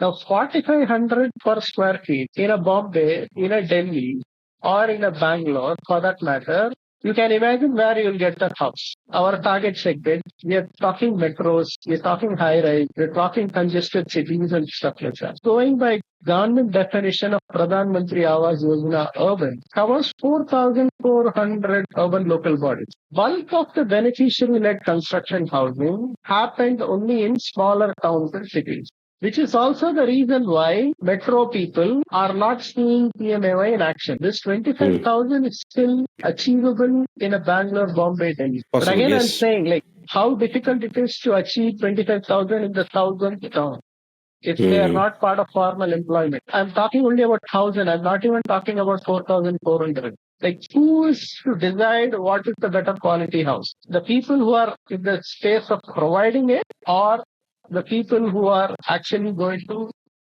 Now, 4,500 per square feet in a Bombay, in a Delhi, or in a Bangalore, for that matter, you can imagine where you'll get that house. Our target segment, we are talking metros, we're talking high rise, we're talking congested cities and stuff like that. Going by government definition of Pradhan Mantri Awas Yojana urban covers 4,400 urban local bodies. Bulk of the beneficiary-led construction housing happened only in smaller towns and cities, which is also the reason why metro people are not seeing PMAY in action. This 25,000 is still achievable in a Bangalore, Bombay, Delhi. But Possible, again, I'm yes. saying like how difficult it is to achieve 25,000 in the thousandth town if they are not part of formal employment. I'm talking only about 1,000. I'm not even talking about 4,400. Like, who is to decide what is the better quality house? The people who are in the space of providing it, or the people who are actually going to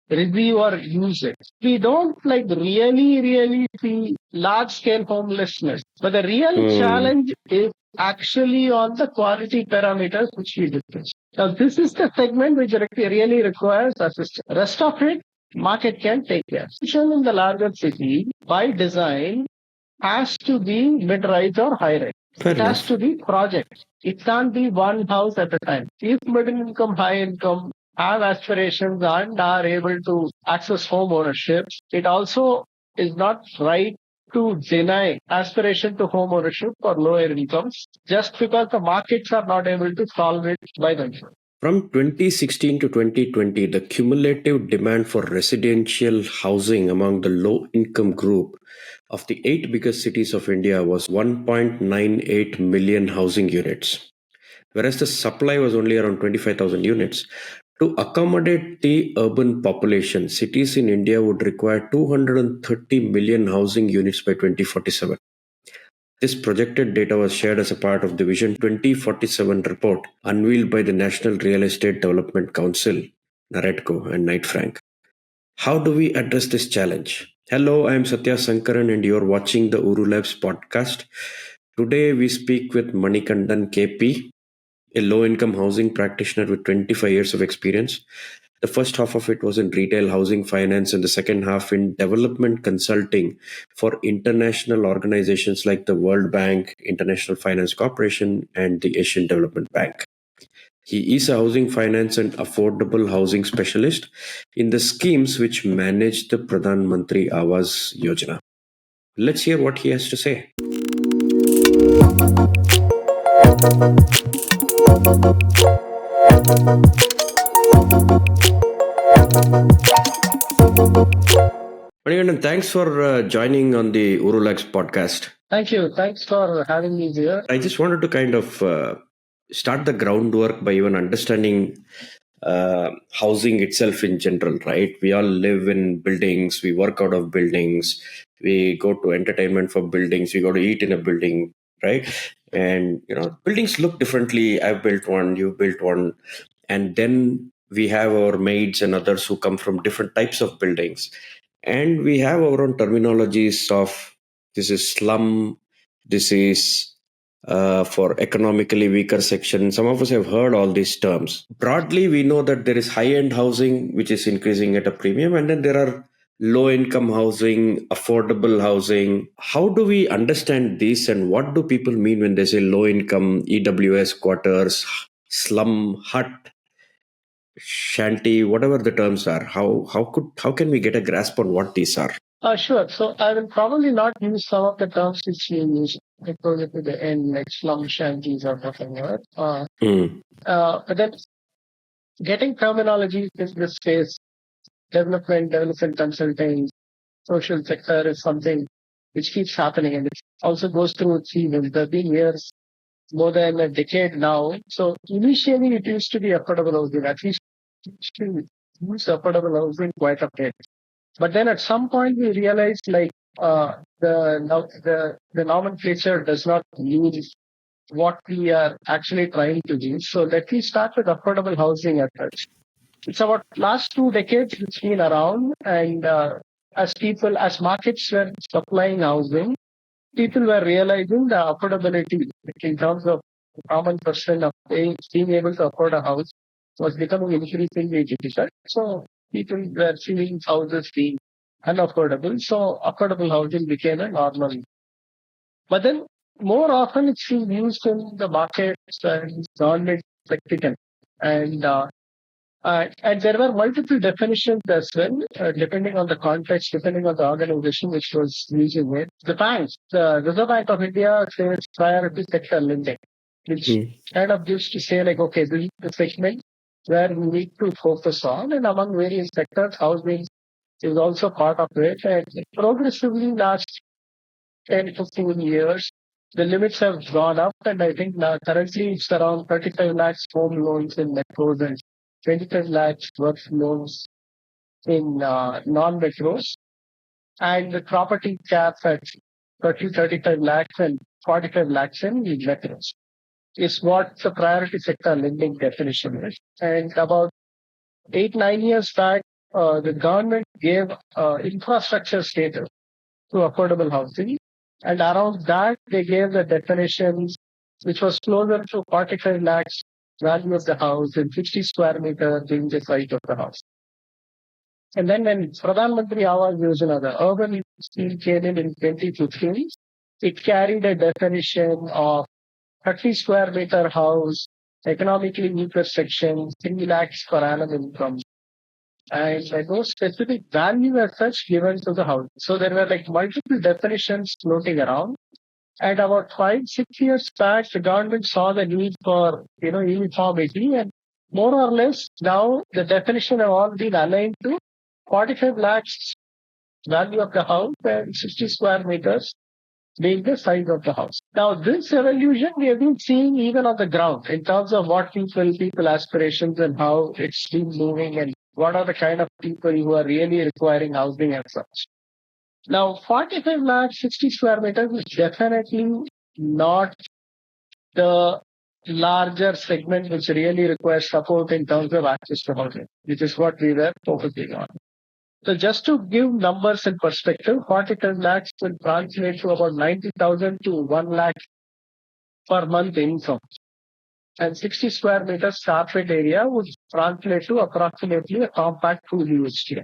review or use it? We don't like really see large scale homelessness, but the real challenge is actually on the quality parameters which we discussed. Now, this is the segment which really requires assistance. Rest of it, market can take care. In the larger city, by design, has to be mid-rise or high-rise. Fair It has enough. to be projects. It can't be one house at a time. If middle income, high income have aspirations and are able to access home ownership, it also is not right to deny aspiration to home ownership for lower incomes just because the markets are not able to solve it by themselves. From 2016 to 2020, the cumulative demand for residential housing among the low-income group of the 8 biggest cities of India was 1.98 million housing units, whereas the supply was only around 25,000 units. To accommodate the urban population, cities in India would require 230 million housing units by 2047. This projected data was shared as a part of the Vision 2047 report unveiled by the National Real Estate Development Council, NAREDCO, and Knight Frank. How do we address this challenge? Hello, I am Sathya Sankaran and you're watching the OoruLabs podcast. Today we speak with Manikandan KP, a low-income housing practitioner with 25 years of experience. The first half of it was in retail housing finance and the second half in development consulting for international organizations like the World Bank, International Finance Corporation, and the Asian Development Bank. He is a housing finance and affordable housing specialist in the schemes which manage the Pradhan Mantri Awas Yojana. Let's hear what he has to say. Manikandan, thanks for joining on the OoruLabs podcast. Thank you. Thanks for having me here. I just wanted to kind of start the groundwork by even understanding housing itself in general, right? We all live in buildings, we work out of buildings, we go to entertainment for buildings, we go to eat in a building, right? And, buildings look differently. I've built one, you've built one. And then we have our maids and others who come from different types of buildings. And we have our own terminologies of this is slum, this is for economically weaker section. Some of us have heard all these terms. Broadly, we know that there is high-end housing, which is increasing at a premium, and then there are low-income housing, affordable housing. How do we understand this, and what do people mean when they say low-income, EWS quarters, slum, hut, shanty, whatever the terms are? How can we get a grasp on what these are? Sure. So I will probably not use some of the terms which you use. I go to the end, like slum shanties or whatever. But then getting terminology in this space, development consulting, social sector is something which keeps happening, and it also goes through its seasons. There have been years, more than a decade now. So initially it used to be affordable housing. At least it used to use affordable housing quite a bit. But then at some point we realized the nomenclature does not use what we are actually trying to do. So let me start with affordable housing at first. It's about last 2 decades it's been around, and as markets were supplying housing, people were realizing the affordability in terms of the common person of being able to afford a house was becoming increasingly difficult. So people were seeing houses being unaffordable. So affordable housing became a normal. But then more often it's being used in the markets and government spectacle. And and there were multiple definitions as well, depending on the context, depending on the organization which was using it. The banks, the Reserve Bank of India says priority sector lending, which kind of gives to say like, okay, this is the segment where we need to focus on, and among various sectors, housing is also part of it. And progressively, last 10, 15 years, the limits have gone up, and I think now currently it's around 35 lakhs home loans in metros and 25 lakhs work loans in non-metros, and the property cap at 35 lakhs and 45 lakhs in metros is what the priority sector lending definition is. And about 8, 9 years back, the government gave infrastructure status to affordable housing. And around that, they gave the definitions, which was closer to 45 lakhs value of the house and 60 square meter being the size of the house. And then when Pradhan Mantri Awas Yojana, the urban scheme came in 2015, it carried a definition of 30 square meter house, economically weaker section, 3 lakhs per annum income, and no specific value as such given to the house. So there were like multiple definitions floating around. And about 5, 6 years back, the government saw the need for uniformity, and more or less now the definition have all been aligned to 45 lakhs value of the house and 60 square meters being the size of the house. Now, this evolution we have been seeing even on the ground in terms of what people aspirations and how it's been moving and what are the kind of people who are really requiring housing as such. Now, 45 lakhs, 60 square meters is definitely not the larger segment which really requires support in terms of access to housing, which is what we were focusing on. So just to give numbers in perspective, 45 lakhs will translate to about 90,000 to 1 lakh per month income. And 60 square meters carpet area would translate to approximately a compact 2 BHK.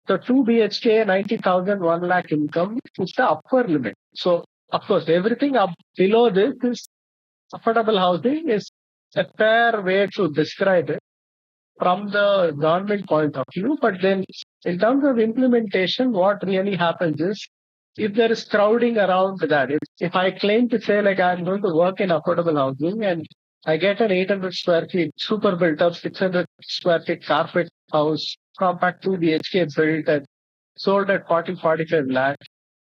So 2 BHK, 90,000, 1 lakh income is the upper limit. So of course, everything up below this is affordable housing is a fair way to describe it from the government point of view. But then in terms of implementation, what really happens is if there is crowding around that, if I claim to say like I'm going to work in affordable housing and I get an 800 square feet super built up 600 square feet carpet house, compact 2 BHK built and sold at 45 lakhs,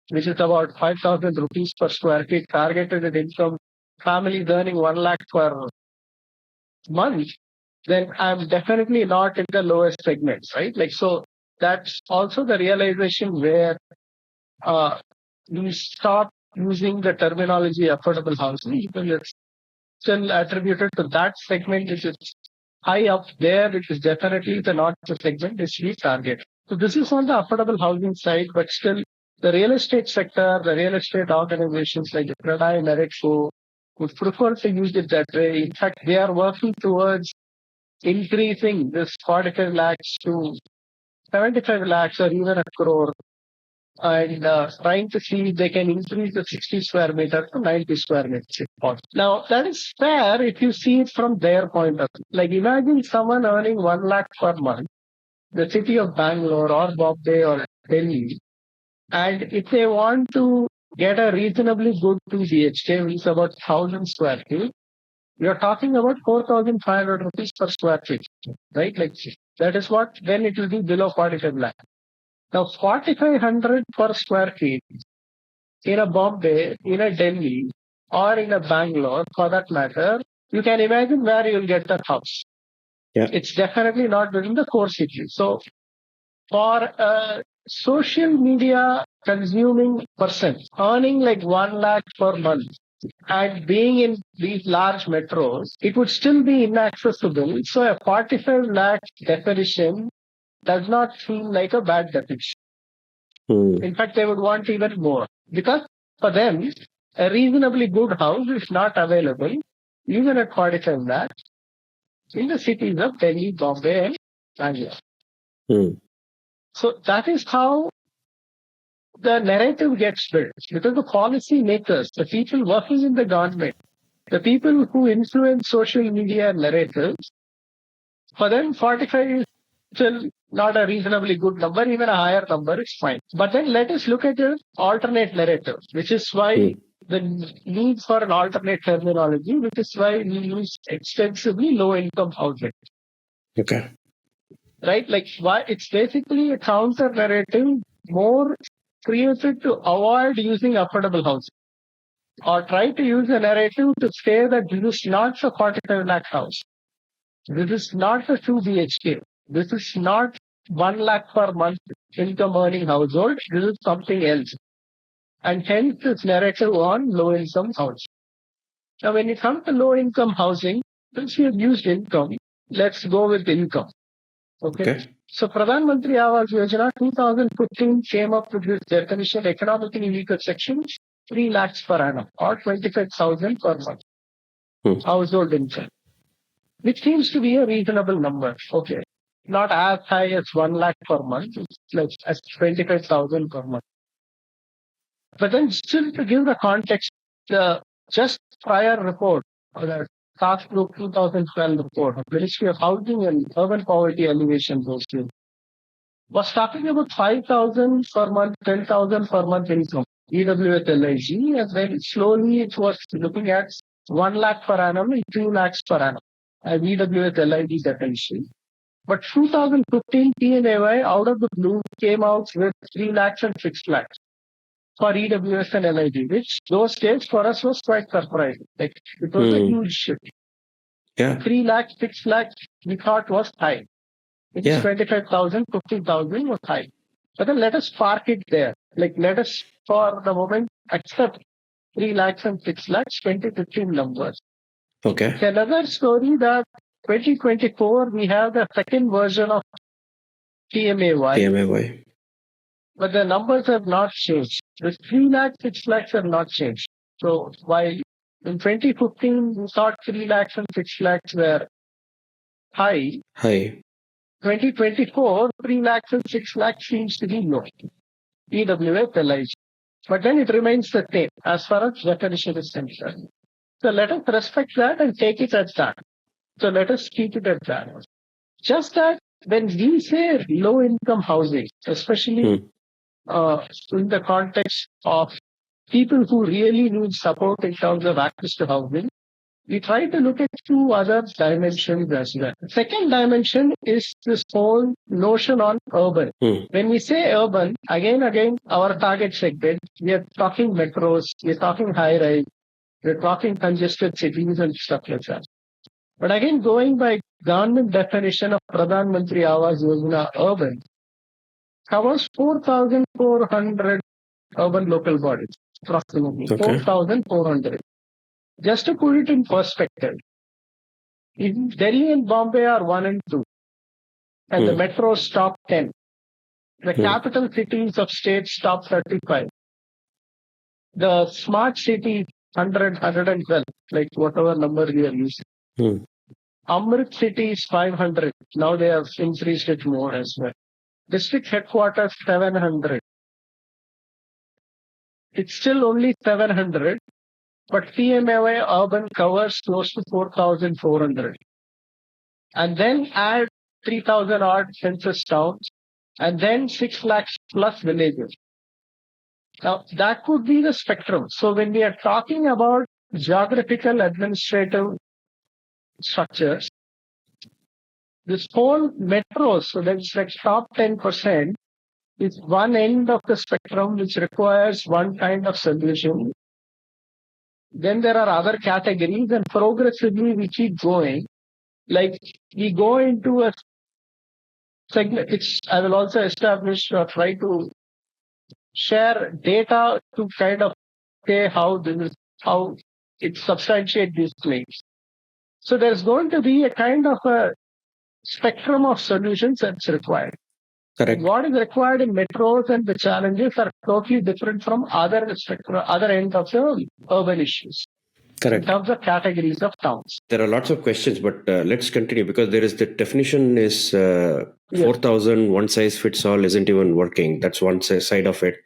which is about 5,000 rupees per square feet, targeted at income, families earning 1 lakh per month, then I'm definitely not in the lowest segments, right? Like, so that's also the realization where we stop using the terminology affordable housing because it's still attributed to that segment which is high up there, which is definitely not the segment which we target. So this is on the affordable housing side, but still the real estate sector, the real estate organizations like the Pradai Meritco would prefer to use it that way. In fact, they are working towards increasing this 45 lakhs to 75 lakhs or even a crore and trying to see if they can increase the 60 square meter to 90 square meters. Now, that is fair if you see it from their point of view. Like imagine someone earning 1 lakh per month, the city of Bangalore or Bombay or Delhi, and if they want to get a reasonably good 2 BHK, which is about 1,000 square feet, you're talking about 4,500 rupees per square feet, right? Like that is what, then it will be below 45 lakh. Now, 4,500 per square feet in a Bombay, in a Delhi, or in a Bangalore, for that matter, you can imagine where you'll get that house. Yeah. It's definitely not within the core city. So, for a social media consuming person earning like 1 lakh per month and being in these large metros, it would still be inaccessible. So, a 45 lakh definition does not feel like a bad definition. In fact, they would want even more because for them, a reasonably good house is not available even at 45 lakhs in the cities of Delhi, Bombay, and Bangalore. So that is how the narrative gets built, because the policy makers, the people working in the government, the people who influence social media narratives, for them 45 is still not a reasonably good number, even a higher number is fine. But then let us look at an alternate narrative, which is why the need for an alternate terminology, which is why we use extensively low income housing. Okay. Right? Like why it's basically a counter narrative more created to avoid using affordable housing, or try to use a narrative to say that this is not a 45 lakh house. This is not a 2 BHK. This is not 1 lakh per month income earning household. This is something else. And hence this narrative on low income housing. Now, when it comes to low income housing, since we have used income, let's go with income. Okay. So Pradhan Mantri Awas Yojana 2015 came up with this definition, economically weaker sections, 3 lakhs per annum or 25,000 per month household income, which seems to be a reasonable number. Okay. Not as high as 1 lakh per month, it's like as 25,000 per month. But then still to give the context, the just prior report, the Task Group 2012 report of Ministry of Housing and Urban Poverty Alleviation was talking about 5,000 per month, 10,000 per month income, EWS LIG, and then slowly it was looking at 1 lakh per annum and 2 lakhs per annum, as EWS LIG definition. But 2015 PMAY out of the blue came out with 3 lakhs and 6 lakhs for EWS and LIG, which those days for us was quite surprising. Like it was a huge shift. 3 lakhs, 6 lakhs, we thought was high. It is 25,000, 50,000 was high. But then let us park it there. Like let us for the moment accept 3 lakhs and 6 lakhs, 2015 numbers. Okay. It's another story that 2024 we have the second version of PMAY. But the numbers have not changed. The 3 lakhs, 6 lakhs have not changed. So while in 2015 we thought 3 lakhs and 6 lakhs were high. 2024, 3 lakhs and 6 lakhs seems to be low. EWS LIG. But then it remains the same as far as definition is concerned. So let us respect that and take it as that. So let us keep it at that. Just that when we say low income housing, especially in the context of people who really need support in terms of access to housing, we try to look at two other dimensions as well. The second dimension is this whole notion on urban. When we say urban, again, our target segment, we are talking metros, we are talking high-rise, we are talking congested cities and stuff like that. But again, going by government definition of Pradhan Mantri Awas Yojana urban, covers 4,400 urban local bodies, approximately 4,400. Just to put it in perspective, Delhi and Bombay are 1 and 2, and the metros top 10. The capital cities of states top 35. The smart cities 100, 112, like whatever number we are using. Amrit cities 500. Now they have increased it more as well. District headquarters 700. It's still only 700, but PMAY urban covers close to 4,400. And then add 3,000 odd census towns, and then 6 lakhs plus villages. Now, that could be the spectrum. So when we are talking about geographical administrative structures, this whole metro, so that's like top 10%, is one end of the spectrum which requires one kind of solution. Then there are other categories, and progressively we keep going. Like we go into a segment, which I will also establish or try to share data to kind of say how it substantiates these claims. So there's going to be a kind of a spectrum of solutions that's required. Correct. What is required in metros and the challenges are totally different from other end of the urban issues. Correct. In terms of categories of towns. There are lots of questions, but let's continue because there is the definition is Yes. 4,000 one size fits all isn't even working. That's one side of it.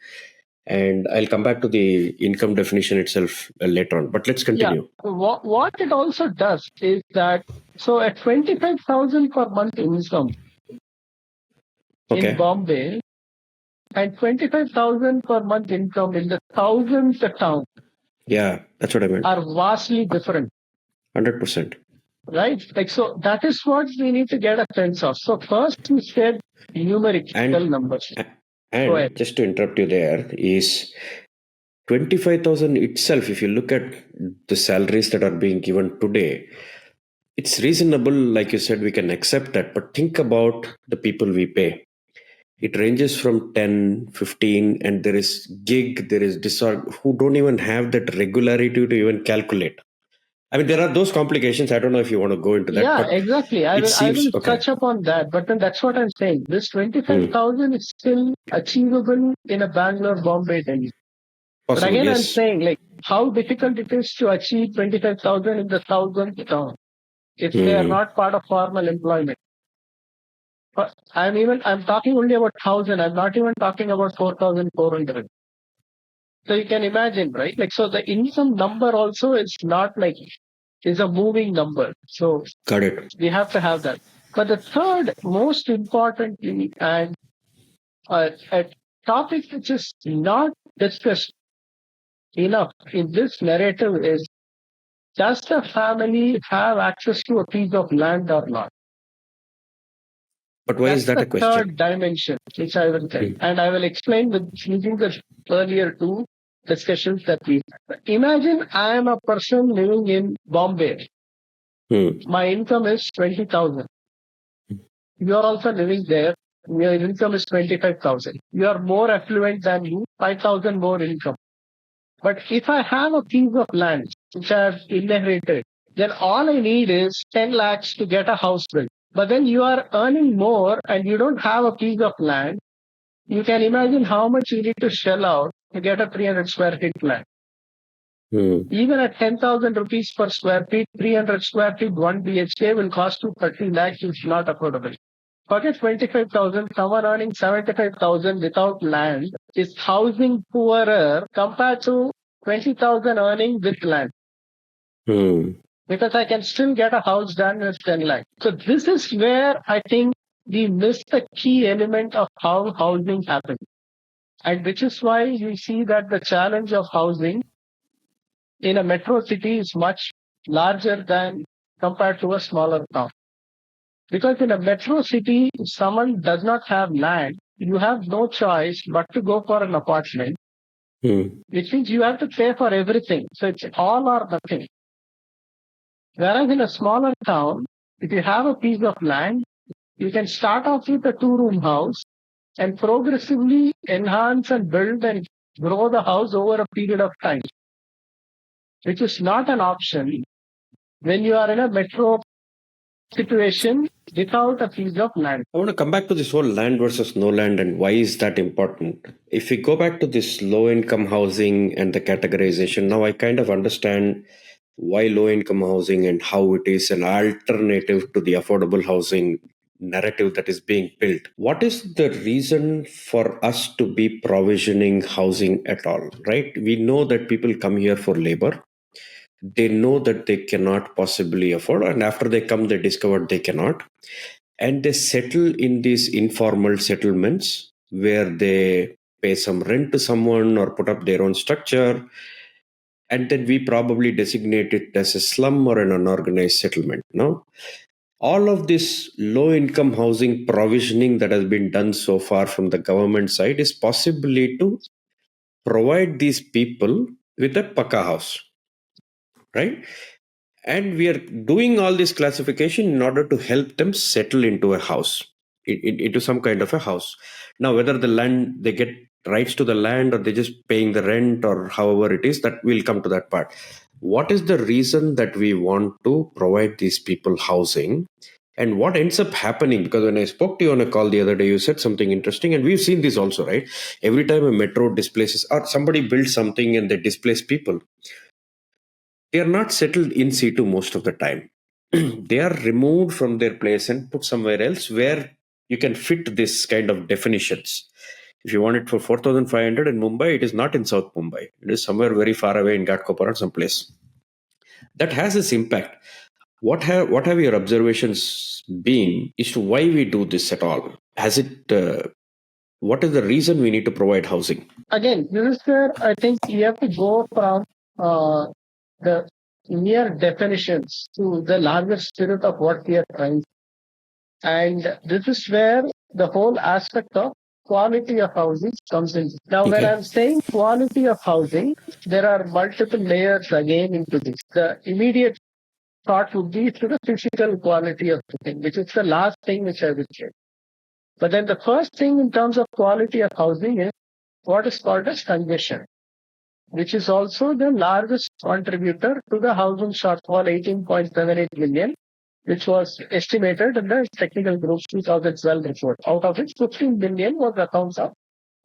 And I'll come back to the income definition itself later on. But let's Yeah. continue. What it also does is that, so at 25,000 per month income in Okay. Bombay and 25,000 per month income in the thousands town Yeah, that's what I meant. are vastly different, 100%. right? Like, so that is what we need to get a sense of. So first we said numerical numbers. Go And ahead. just to interrupt you there is 25,000 itself, if you look at the salaries that are being given today, it's reasonable. Like you said, we can accept that. But think about the people we pay. It ranges from 10, 15, and there is gig, there is disorg who don't even have that regularity to even calculate. I mean, there are those complications. I don't know if you want to go into that. Yeah, but exactly. I it will seems okay. touch upon that, but then that's what I'm saying. This 25,000 is still achievable in a Bangalore, Bombay, Delhi. But Possible, again, I'm yes. saying like how difficult it is to achieve 25,000 in the thousandth town if they are not part of formal employment. But I'm talking only about 1,000. I'm not even talking about 4,400. So you can imagine, right? Like, so the income number also is not like, is a moving number. So Got it. we have to have that. But the third most importantly, and a topic which is not discussed enough in this narrative is, does the family have access to a piece of land or not? But why That's is that the a question? third dimension, which I will tell. And I will explain with using the earlier two discussions that we had. Imagine I am a person living in Bombay. My income is 20,000. You are also living there. Your income is 25,000. You are more affluent than you, 5,000 more income. But if I have a piece of land which I have inherited, then all I need is 10 lakhs to get a house built. But then you are earning more and you don't have a piece of land. You can imagine how much you need to shell out to get a 300 square feet land. Even at 10,000 rupees per square feet, 300 square feet, 1 BHK will cost you 30 lakhs, which is not affordable. Forget 25,000, someone earning 75,000 without land is housing poorer compared to 20,000 earning with land. Because I can still get a house done with 10 lakhs. So this is where I think we miss the key element of how housing happens. And which is why you see that the challenge of housing in a metro city is much larger than compared to a smaller town. Because in a metro city, if someone does not have land, you have no choice but to go for an apartment, which means you have to pay for everything. So it's all or nothing. Whereas in a smaller town, if you have a piece of land, you can start off with a 2-room house and progressively enhance and build and grow the house over a period of time, which is not an option when you are in a metro situation without a piece of land. I want to come back to this whole land versus no land and why is that important. If we go back to this low income housing and the categorization, now I kind of understand why low income housing and how it is an alternative to the affordable housing narrative that is being built. What is the reason for us to be provisioning housing at all, right? We know that people come here for labor. They know that they cannot possibly afford, and after they come, they discover they cannot. And they settle in these informal settlements where they pay some rent to someone or put up their own structure. And then we probably designate it as a slum or an unorganized settlement. No? All of this low income housing provisioning that has been done so far from the government side is possibly to provide these people with a paka house, right? And we are doing all this classification in order to help them settle into a house, into some kind of a house. Now, whether the land, they get rights to the land or they're just paying the rent or however it is, that we'll come to that part. What is the reason that we want to provide these people housing? And what ends up happening? Because when I spoke to you on a call the other day, you said something interesting, and we've seen this also, right? Every time a metro displaces or somebody builds something and they displace people, they are not settled in situ most of the time. They are removed from their place and put somewhere else where you can fit this kind of definitions. If you want it for 4,500 in Mumbai, it is not in South Mumbai. It is somewhere very far away in Ghatkopar or someplace. That has its impact. What have your observations been as to why we do this at all? Has it? What is the reason we need to provide housing? Again, this is where I think you have to go from the mere definitions to the larger spirit of what we are trying. And this is where the whole aspect of quality of housing comes in. Now, when I'm saying quality of housing, there are multiple layers again into this. The immediate thought would be to the physical quality of the thing, which is the last thing which I will say. But then the first thing in terms of quality of housing is what is called as congestion, which is also the largest contributor to the housing shortfall, 18.78 million, which was estimated in the technical group's 2012 report. Out of which 15 million was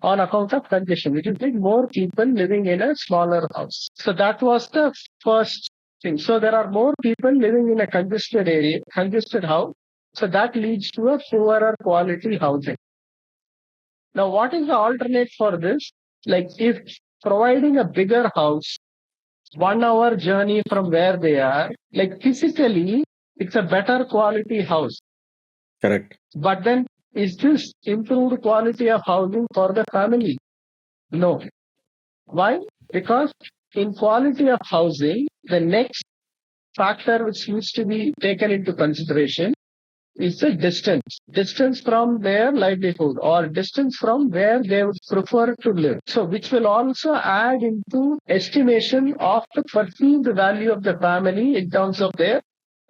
on account of congestion, which is like more people living in a smaller house. So that was the first thing. So there are more people living in a congested area, congested house. So that leads to a poorer quality housing. Now, what is the alternate for this? Like if providing a bigger house, 1 hour journey from where they are, like physically, it's a better quality house. Correct. But then, is this improved quality of housing for the family? No. Why? Because in quality of housing, the next factor which needs to be taken into consideration is the distance from their livelihood or distance from where they would prefer to live. So which will also add into estimation of the perceived value of the family in terms of their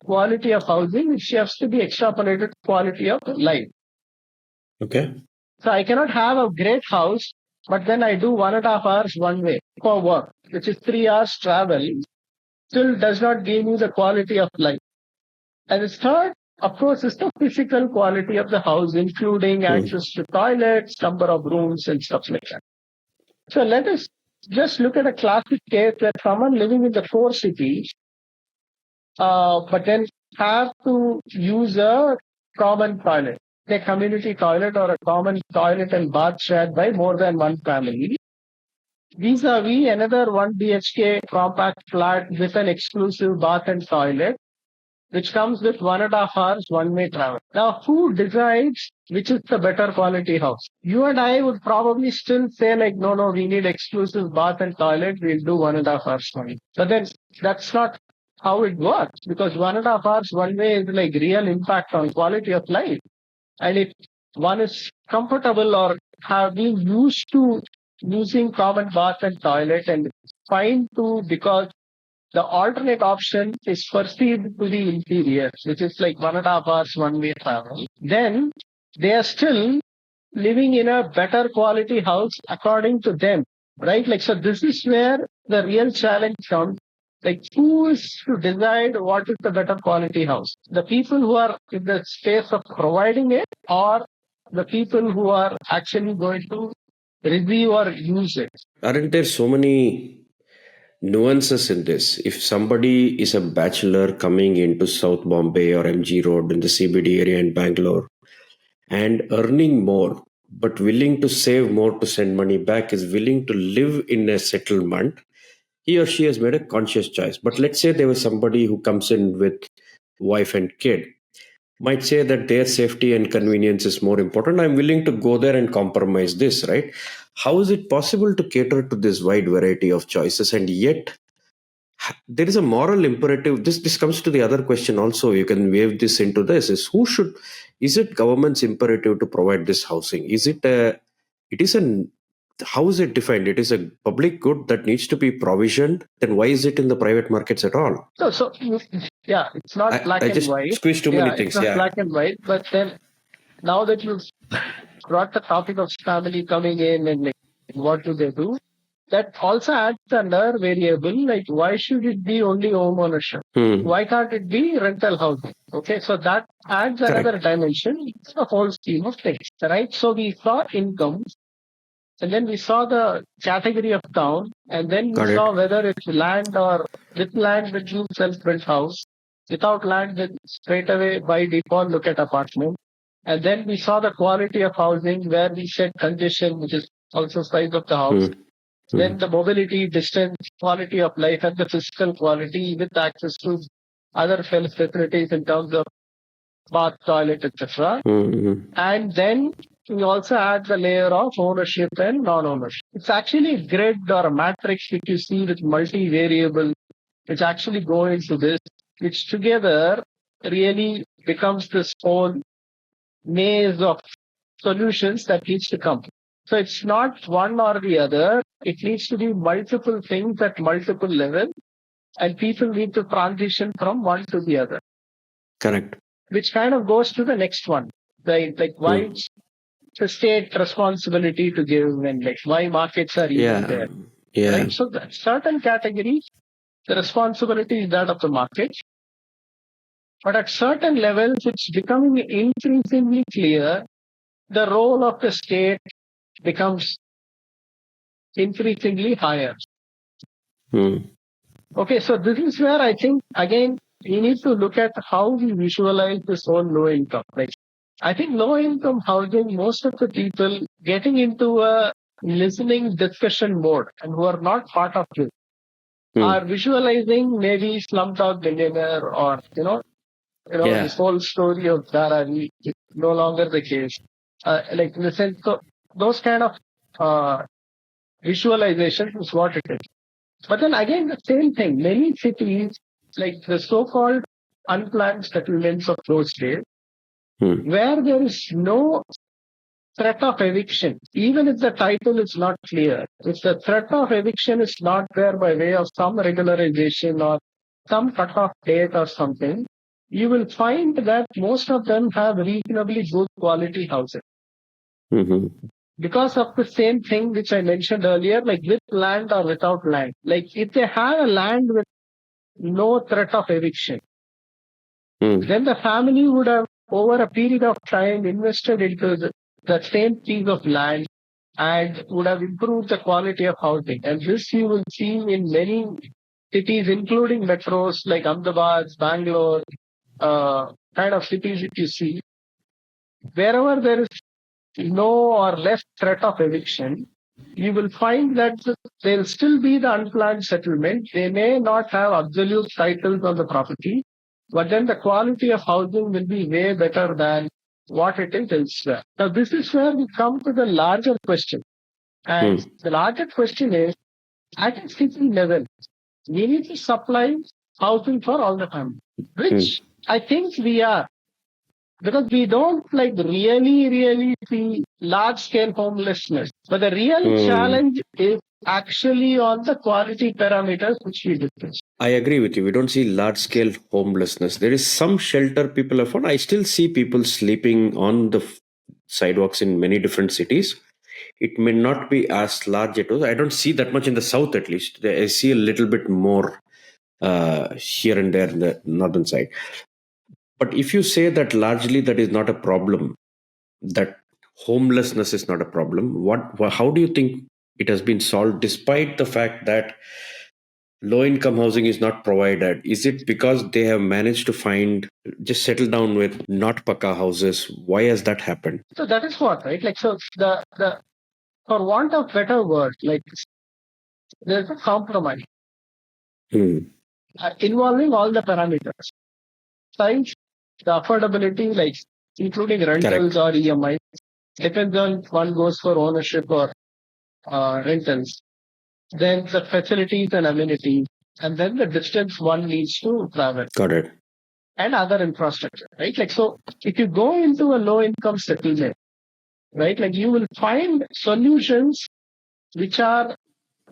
quality of housing, which has to be extrapolated to quality of life. Okay. So I cannot have a great house, but then I do 1.5 hours one way for work, which is 3 hours travel, still does not give me the quality of life. And the third, of course, is the physical quality of the house, including access to toilets, number of rooms, and stuff like that. So let us just look at a classic case where someone living in the core city, but then have to use a common toilet, a community toilet or a common toilet and bath shared by more than one family. Vis-a-vis another 1 BHK compact flat with an exclusive bath and toilet, which comes with 1.5 hours one-way travel. Now, who decides which is the better quality house? You and I would probably still say like, no, we need exclusive bath and toilet. We'll do 1.5 hours one way. But then that's not how it works, because 1.5 hours one way is like real impact on quality of life. And if one is comfortable or have been used to using common bath and toilet and fine to, because the alternate option is perceived to be inferior, which is like 1.5 hours one-way travel, then they are still living in a better quality house according to them, right? Like, so this is where the real challenge comes. Like, who is to decide what is the better quality house? The people who are in the space of providing it, or the people who are actually going to review or use it? Aren't there so many nuances in this? If somebody is a bachelor coming into South Bombay or MG Road in the CBD area in Bangalore and earning more, but willing to save more to send money back, is willing to live in a settlement, he or she has made a conscious choice. But let's say there was somebody who comes in with wife and kid, might say that their safety and convenience is more important. I'm willing to go there and compromise this, right? How is it possible to cater to this wide variety of choices, and yet there is a moral imperative? This comes to the other question also. You can wave this into this: is it government's imperative to provide this housing? How is it defined? It is a public good that needs to be provisioned. Then why is it in the private markets at all? So yeah, it's not black I and just white. squeezed too many things. It's not black and white. But then now that you've brought the topic of family coming in and like, what do they do? That also adds another variable, like why should it be only home ownership? Why can't it be rental housing? Okay, so that adds another dimension. It's the whole scheme of things, right? So we saw incomes, and then we saw the category of town, and then we saw whether it's land or with land with you self-built house, without land then straight away by default look at apartment. And then we saw the quality of housing where we said congestion, which is also size of the house. Then the mobility, distance, quality of life, and the physical quality with access to other facilities in terms of bath, toilet, etc. And then we also add the layer of ownership and non-ownership. It's actually a grid or a matrix which you see with multi-variable, which actually go into this, which together really becomes this whole maze of solutions that needs to come. So it's not one or the other. It needs to be multiple things at multiple levels, and people need to transition from one to the other. Correct. Which kind of goes to the next one. Right? Like why it's the state responsibility to give, and like why markets are even there. Right? So that certain categories, the responsibility is that of the market. But at certain levels, it's becoming increasingly clear the role of the state becomes increasingly higher. Okay, so this is where I think, again, we need to look at how we visualize this whole low income. Like, I think low income housing, most of the people getting into a listening discussion mode and who are not part of it are visualizing maybe Slumdog Millionaire or, this whole story of Dharavi is no longer the case. Like in the sense, so those kind of visualization is what it is. But then again, the same thing. Many cities, like the so-called unplanned settlements of those days, where there is no threat of eviction, even if the title is not clear, if the threat of eviction is not there by way of some regularization or some cut-off date or something, you will find that most of them have reasonably good quality housing. Because of the same thing which I mentioned earlier, like with land or without land. Like if they have a land with no threat of eviction, then the family would have, over a period of time, invested into the same piece of land and would have improved the quality of housing. And this you will see in many cities, including metros like Ahmedabad, Bangalore, kind of cities that you see. Wherever there is no or less threat of eviction, you will find that there will still be the unplanned settlement. They may not have absolute titles on the property, but then the quality of housing will be way better than what it is elsewhere. Now, this is where we come to the larger question. And the larger question is, at a city level, we need to supply housing for all the families, which I think we are. Because we don't really see large scale homelessness. But the real challenge is actually on the quality parameters which we discussed. I agree with you. We don't see large scale homelessness. There is some shelter people have found. I still see people sleeping on the sidewalks in many different cities. It may not be as large as it was. I don't see that much in the south, at least. I see a little bit more here and there in the northern side. But if you say that largely that is not a problem, that homelessness is not a problem, how do you think it has been solved despite the fact that low income housing is not provided? Is it because they have managed to just settle down with not paka houses? Why has that happened? So that is what, right? Like, so the for want of better word, like there's a compromise involving all the parameters. Size, the affordability, like including rentals or EMI, depends on if one goes for ownership or rentals. Then the facilities and amenities, and then the distance one needs to travel. Got it. And other infrastructure, right? Like, so if you go into a low income settlement, right, like you will find solutions which are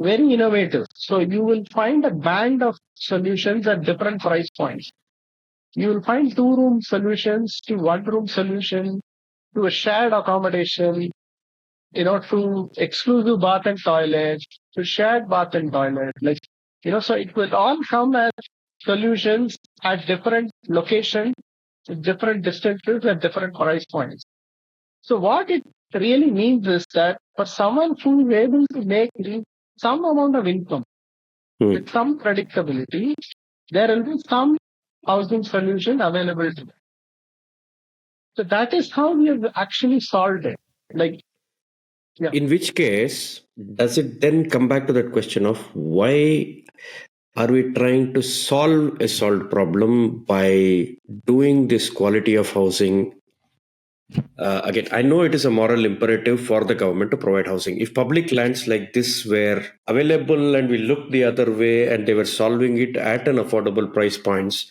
very innovative. So you will find a band of solutions at different price points. You will find 2-room solutions to 1-room solution to a shared accommodation, to exclusive bath and toilet, to shared bath and toilet. Like, so it will all come as solutions at different locations, different distances, at different price points. So what it really means is that for someone who is able to make some amount of income with some predictability, there will be some housing solution available to them. So that is how we have actually solved it. In which case, does it then come back to that question of why are we trying to solve a solved problem by doing this quality of housing? Again, I know it is a moral imperative for the government to provide housing. If public lands like this were available and we looked the other way and they were solving it at an affordable price points,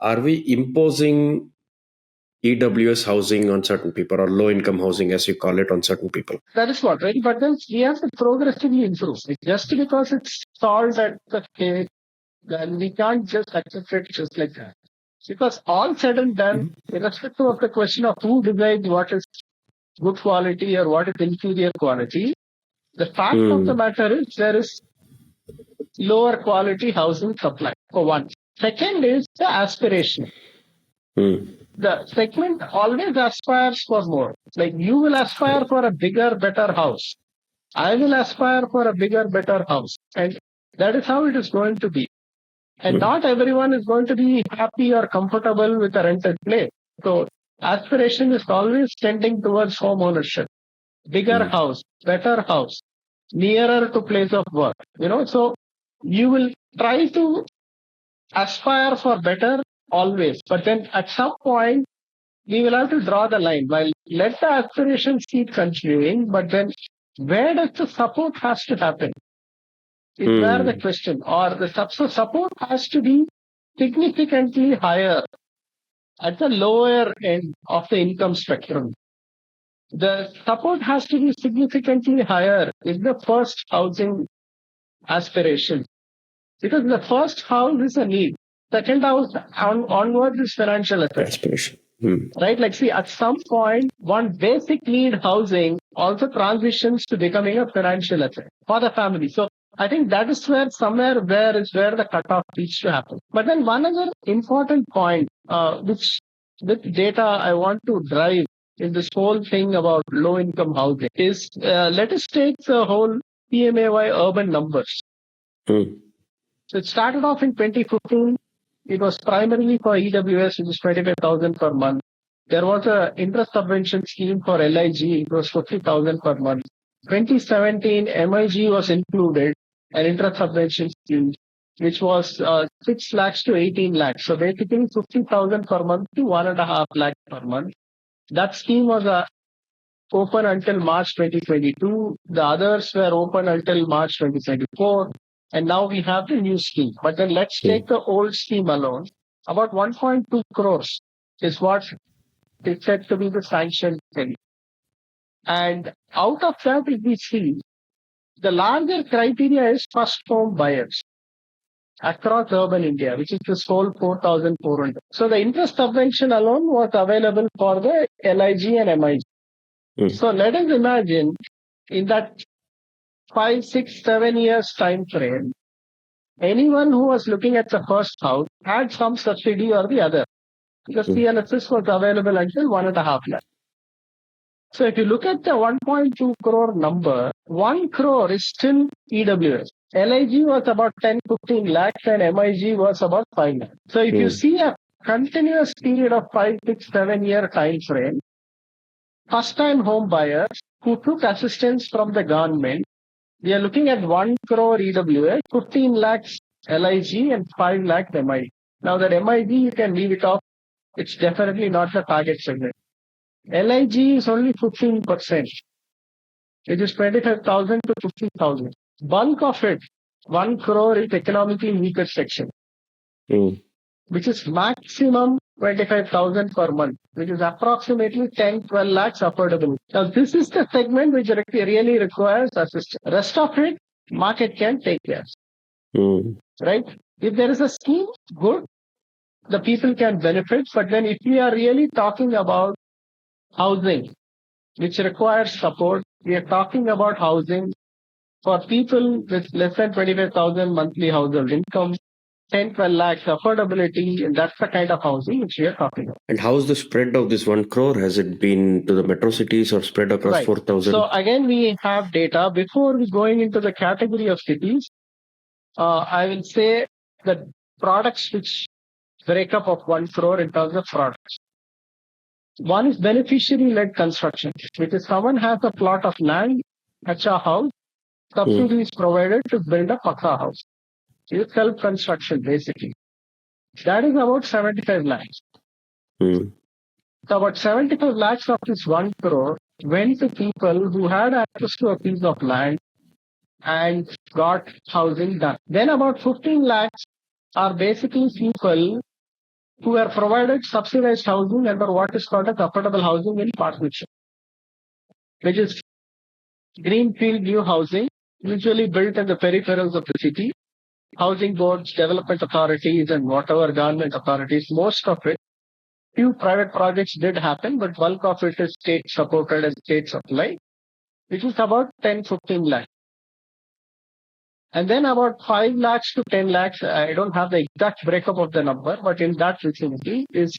are we imposing EWS housing on certain people or low income housing, as you call it, on certain people? That is what, right? But then we have to progressively improve. Just because it's solved at the case, then we can't just accept it just like that. Because all said and done, irrespective of the question of who decides what is good quality or what is inferior quality, the fact of the matter is there is lower quality housing supply, for one. Second is the aspiration. The segment always aspires for more. Like you will aspire for a bigger, better house. I will aspire for a bigger, better house. And that is how it is going to be. And not everyone is going to be happy or comfortable with a rented place. So aspiration is always tending towards home ownership. Bigger house, better house, nearer to place of work. So you will try to aspire for better always. But then at some point, we will have to draw the line. While let the aspirations keep continuing, but then where does the support has to happen? Is where the question, or the support has to be significantly higher at the lower end of the income spectrum. The support has to be significantly higher in the first housing aspiration. Because the first house is a need. Second house onwards is financial Aspiration. Right? Like, see, at some point, one basic need, housing, also transitions to becoming a financial asset for the family. So I think that is where the cutoff needs to happen. But then one other important point, which with data I want to drive in this whole thing about low income housing is, let us take the whole PMAY urban numbers. So it started off in 2015. It was primarily for EWS, which is 25,000 per month. There was an interest subvention scheme for LIG. It was 50,000 per month. 2017, MIG was included, an interest subvention scheme, which was 6 lakhs to 18 lakhs. So basically 50,000 per month to 1.5 lakh per month. That scheme was open until March 2022. The others were open until March 2024. And now we have the new scheme. But then let's take the old scheme alone. About 1.2 crores is what is said to be the sanctioned thing. And out of that, if we see, the larger criteria is first home buyers across urban India, which is this whole 4,400. So the interest subvention alone was available for the LIG and MIG. So let us imagine in that 5, 6, 7 years time frame, anyone who was looking at the first house had some subsidy or the other, because CLSS was available until 1.5 lakh. So if you look at the 1.2 crore number, 1 crore is still EWS. LIG was about 10, 15 lakhs and MIG was about 5 lakhs. So if you see a continuous period of 5, 6, 7 year time frame, first time home buyers who took assistance from the government, we are looking at 1 crore EWS, 15 lakhs LIG and 5 lakhs MIG. Now that MIG, you can leave it off. It's definitely not the target segment. LIG is only 15%. It is 25,000 to 50,000. Bulk of it, 1 crore is economically weaker section, which is maximum 25,000 per month, which is approximately 10, 12 lakhs affordable. Now, this is the segment which really requires assistance. Rest of it, market can take care. Right? If there is a scheme, good, the people can benefit. But then if we are really talking about housing, which requires support, we are talking about housing for people with less than 25,000 monthly household income, 10, 12 lakhs affordability, and that's the kind of housing which we are talking about. And how's the spread of this 1 crore? Has it been to the metro cities or spread across 4,000? So again, we have data. Before we going into the category of cities, I will say the products which break up of 1 crore in terms of products. One is beneficiary-led construction, which is someone has a plot of land, kacha house, subsidy is provided to build a pakka house. It's self-construction, basically. That is about 75 lakhs. Mm. So about 75 lakhs of this 1 crore went to people who had access to a piece of land and got housing done. Then about 15 lakhs are basically people who were provided subsidized housing under what is called as affordable housing in partnership, which is greenfield new housing, usually built in the peripherals of the city. Housing boards, development authorities, and whatever government authorities, most of it, few private projects did happen, but bulk of it is state supported and state supplied, which is about 10-15 lakhs. And then about 5 lakhs to 10 lakhs, I don't have the exact breakup of the number, but in that vicinity is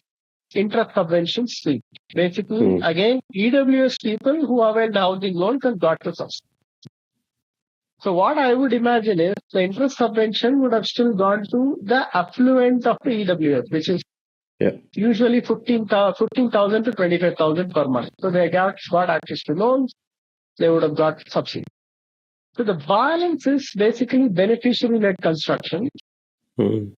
interest subvention scheme. Basically, again, EWS people who availed housing loans and got the subsidy. So what I would imagine is the interest subvention would have still gone to the affluent of the EWS, which is usually 15,000 to 25,000 per month. So they got access to loans, they would have got subsidy. So the balance is basically beneficiary-led construction, with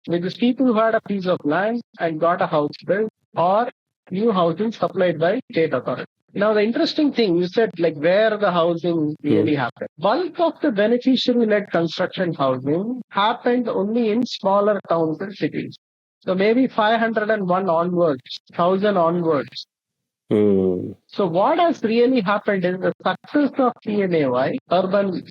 the people who had a piece of land and got a house built or new housing supplied by state authority. Now, the interesting thing, you said like where the housing really happened. Bulk of the beneficiary-led construction housing happened only in smaller towns and cities. So maybe 501 onwards, 1,000 onwards. So what has really happened is the success of PMAY, urban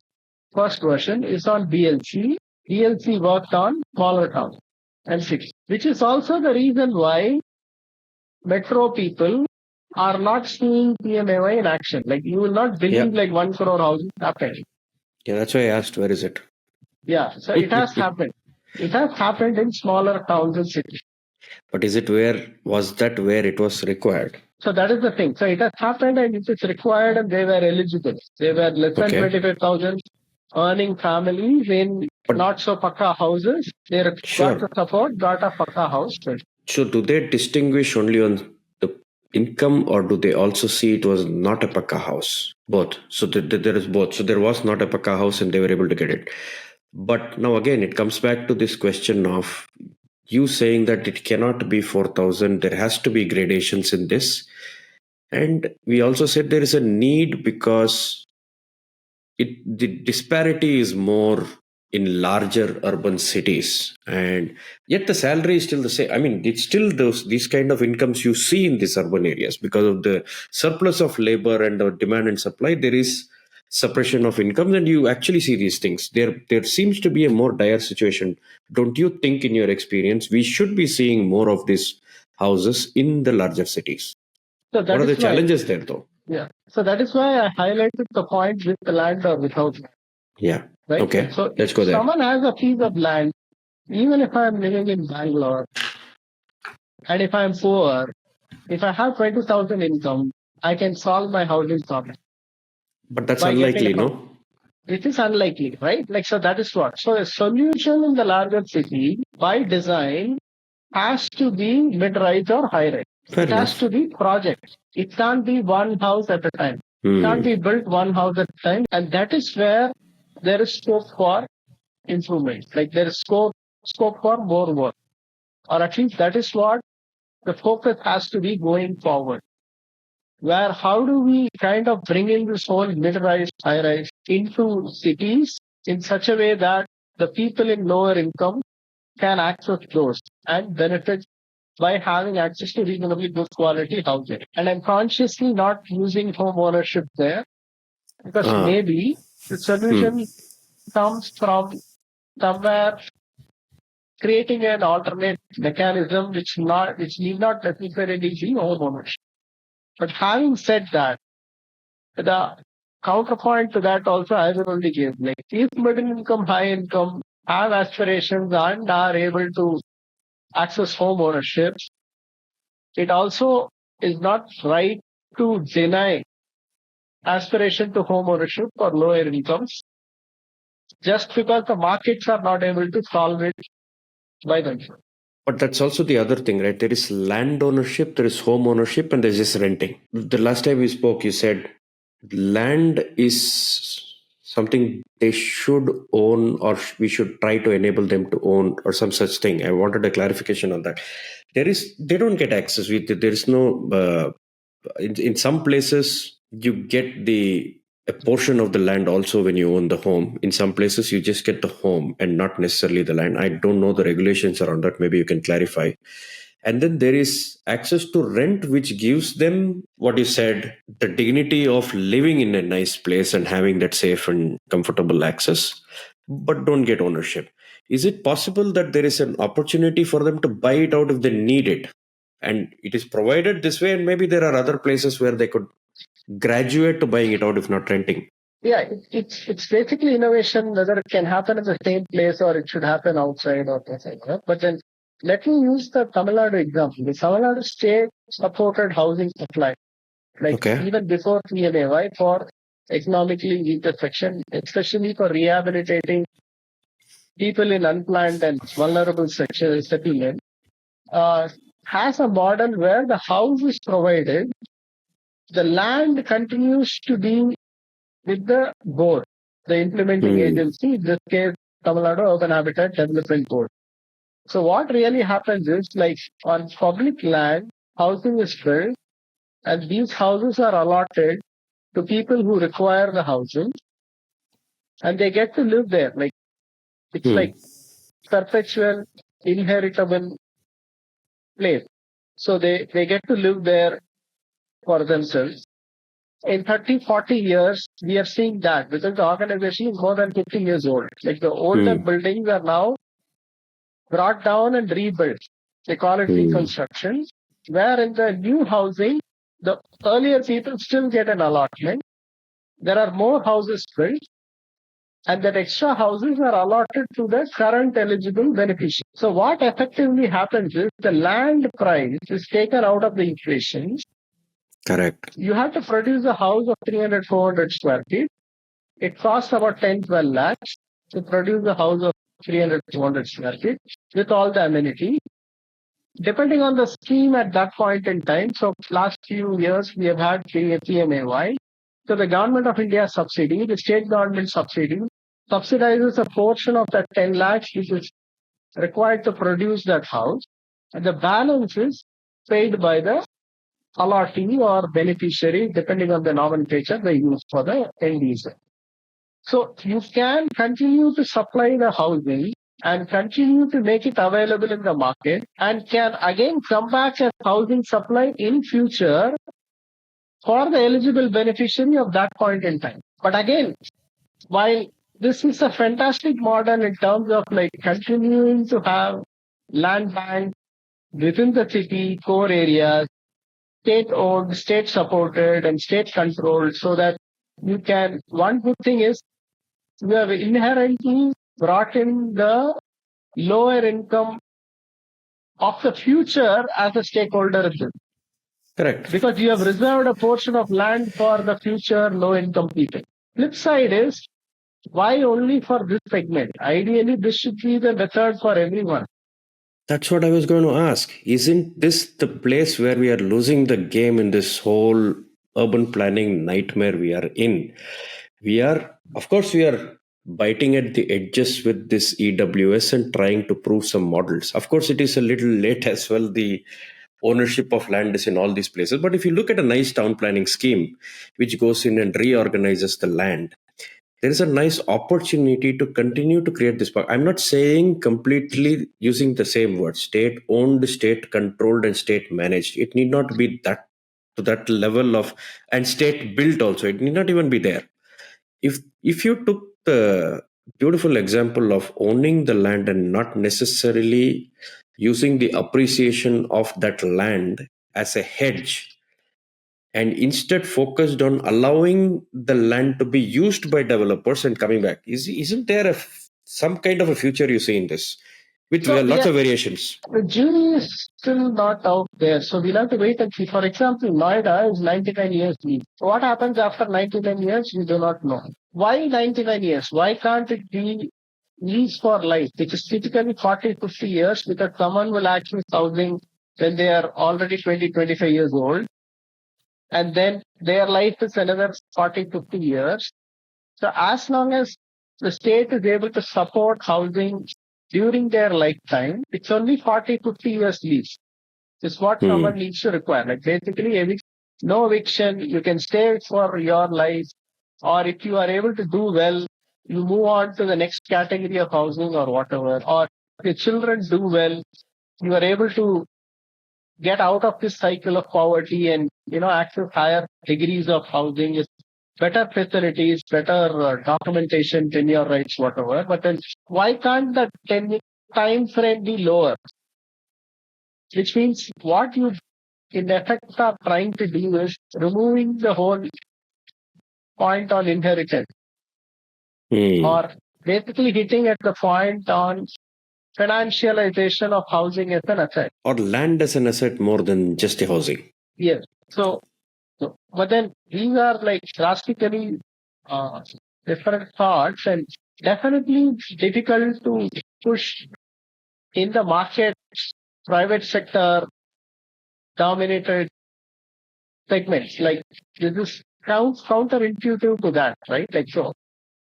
first version, is on BLC. BLC worked on smaller towns and cities, which is also the reason why metro people are not seeing PMAY in action. Like you will not believe like 1 crore housing happened. Yeah, that's why I asked, where is it? Yeah, so it has happened. It has happened in smaller towns and cities. But was that where it was required? So that is the thing. So it has happened and it is required and they were eligible. They were less than 25,000 earning families in not so pakka houses. They got the support, got a pakka house. So do they distinguish only on the income or do they also see it was not a pakka house? Both. So there is both. So there was not a pakka house and they were able to get it. But now again, it comes back to this question of you saying that it cannot be 4,000. There has to be gradations in this. And we also said there is a need because the disparity is more in larger urban cities, and yet the salary is still the same. I mean, it's still these kind of incomes you see in these urban areas because of the surplus of labor and the demand and supply. There is suppression of income, and you actually see these things. There seems to be a more dire situation. Don't you think, in your experience, we should be seeing more of these houses in the larger cities? So what are the challenges there, though? Yeah. So that is why I highlighted the point with the land or without land. Yeah. Right? Okay. So let's go there. Someone has a piece of land, even if I'm living in Bangalore, and if I'm poor, if I have 20,000 income, I can solve my housing problem. But that's unlikely, no? It is unlikely, right? Like, so that is what. So a solution in the larger city, by design, has to be mid-rise or high-rise. It has to be project. It can't be one house at a time. It can't be built one house at a time. And that is where there is scope for improvement. Like there is scope for more work. Or at least that is what the focus has to be going forward. Where how do we kind of bring in this whole mid-rise, high-rise into cities in such a way that the people in lower income can access those and benefit by having access to reasonably good quality housing. And I'm consciously not using home ownership there because maybe the solution comes from somewhere creating an alternate mechanism which need not necessarily be home ownership. But having said that, the counterpoint to that also I will only give, like if middle income, high income have aspirations and are able to access home ownership, it also is not right to deny aspiration to home ownership for lower incomes just because the markets are not able to solve it by themselves. But that's also the other thing, right? There is land ownership, there is home ownership, and there's just renting. The last time we spoke, you said land is something they should own, or we should try to enable them to own, or some such thing. I wanted a clarification on that. They don't get access. There is no in some places you get a portion of the land also when you own the home. In some places you just get the home and not necessarily the land. I don't know the regulations around that. Maybe you can clarify. And then there is access to rent, which gives them what you said, the dignity of living in a nice place and having that safe and comfortable access, but don't get ownership. Is it possible that there is an opportunity for them to buy it out if they need it, and it is provided this way, and maybe there are other places where they could graduate to buying it out if not renting? Yeah, it's basically innovation, whether it can happen in the same place or it should happen outside or outside. But then let me use the Tamil Nadu example. The Tamil Nadu state supported housing supply, like even before PMAY, for economically weaker section, especially for rehabilitating people in unplanned and vulnerable settlement, has a model where the house is provided, the land continues to be with the board, the implementing agency, in this case, Tamil Nadu Urban Habitat Development Board. So what really happens is, like on public land, housing is built, and these houses are allotted to people who require the housing, and they get to live there. Like it's like perpetual, inheritable place. So they get to live there for themselves. In 30, 40 years, we are seeing that because the organization is more than 50 years old. Like the older buildings are now brought down and rebuilt. They call it reconstruction. Where in the new housing, the earlier people still get an allotment. There are more houses built, and that extra houses are allotted to the current eligible beneficiaries. So what effectively happens is the land price is taken out of the equation. Correct. You have to produce a house of 300, 400 square feet. It costs about 10, 12 lakhs to produce a house of 300, 200 square feet with all the amenities. Depending on the scheme at that point in time, so last few years we have had PMAY. So the government of India subsidy, the state government subsidy, subsidizes a portion of that 10 lakhs which is required to produce that house. And the balance is paid by the allottee or beneficiary, depending on the nomenclature they use for the end user. So you can continue to supply the housing and continue to make it available in the market, and can again come back as housing supply in future for the eligible beneficiary of that point in time. But again, while this is a fantastic model in terms of like continuing to have land bank within the city core areas, state owned, state supported, and state controlled, so that you can, one good thing is you have inherently brought in the lower income of the future as a stakeholder in this. Correct. Because you have reserved a portion of land for the future low income people. Flip side is, why only for this segment? Ideally, this should be the method for everyone. That's what I was going to ask. Isn't this the place where we are losing the game in this whole urban planning nightmare we are in? Of course, we are biting at the edges with this EWS and trying to prove some models. Of course, it is a little late as well. The ownership of land is in all these places. But if you look at a nice town planning scheme, which goes in and reorganizes the land, there is a nice opportunity to continue to create this park. I'm not saying completely using the same word, state owned, state controlled, and state managed. It need not be that to that level of, and state built also. It need not even be there. If you took the beautiful example of owning the land and not necessarily using the appreciation of that land as a hedge, and instead focused on allowing the land to be used by developers and coming back, isn't there some kind of a future you see in this with lots of variations? The jury is still not out there, so we'll have to wait and see. For example, Noida is 99 years lease. What happens after 99 years, we do not know. Why 99 years? Why can't it be lease for life, which is typically 40, 50 years, because someone will access housing when they are already 20, 25 years old. And then their life is another 40, 50 years. So as long as the state is able to support housing during their lifetime, it's only 40, 50 years lease. Is what someone needs to require. Like basically, no eviction, you can stay for your life, or if you are able to do well, you move on to the next category of housing or whatever. Or if your children do well, you are able to get out of this cycle of poverty and access higher degrees of housing, is better facilities, better documentation, tenure rights, whatever. But then why can't the time frame be lower? Which means what you in effect are trying to do is removing the whole point on inheritance, or basically hitting at the point on financialization of housing as an asset. Or land as an asset more than just a housing. Yes. So but then these are like drastically different thoughts, and definitely difficult to push in the market, private sector dominated segments. Like this is counterintuitive to that, right? Like so.